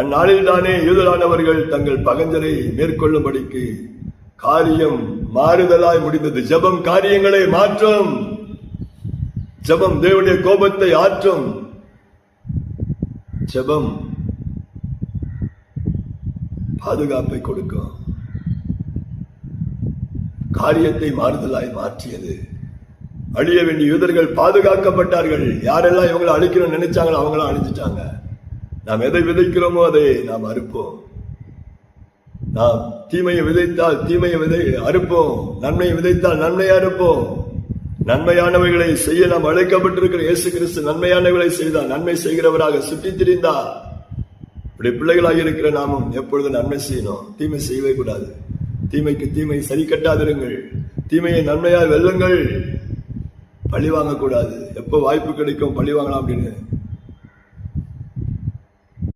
அந்நாளில் தானே யூதரானவர்கள் தங்கள் பகஞ்சரை மேற்கொள்ளும்படிக்கு காரியம் மாறுதலாய் முடிந்தது. ஜெபம் காரியங்களை மாற்றும். ஜெபம் தேவனுடைய கோபத்தை ஆற்றும். ஜெபம் பாதுகாப்பை கொடுக்கும். காரியத்தை மாறுதலாய் மாற்றியது. அழிய வேண்டிய யூதர்கள் பாதுகாக்கப்பட்டார்கள். யாரெல்லாம் இவங்களை அழிக்கணும்னு நினைச்சாங்களோ அவங்களாம் அழிஞ்சிட்டாங்க. நாம் எதை விதைக்கிறோமோ அதை நாம் அறுப்போம். நாம் தீமையை விதைத்தால் தீமையை அறுப்போம். நன்மையை விதைத்தால் நன்மையை அறுப்போம். நன்மையானவைகளை செய்ய நாம் அழைக்கப்பட்டிருக்கிற இயேசு கிறிஸ்து நன்மையானவைகளை செய்தார். நன்மை செய்கிறவராக சுற்றி திரிந்தார். இப்படி பிள்ளைகளாக இருக்கிற நாமும் எப்பொழுது நன்மை செய்யணும், தீமை செய்யவே கூடாது. தீமைக்கு தீமை சரி கட்டாதிருங்கள். தீமையை நன்மையாய் வெல்லுங்கள். பழி வாங்கக்கூடாது. எப்போ வாய்ப்பு கிடைக்கும் பழி வாங்கலாம் அப்படின்னு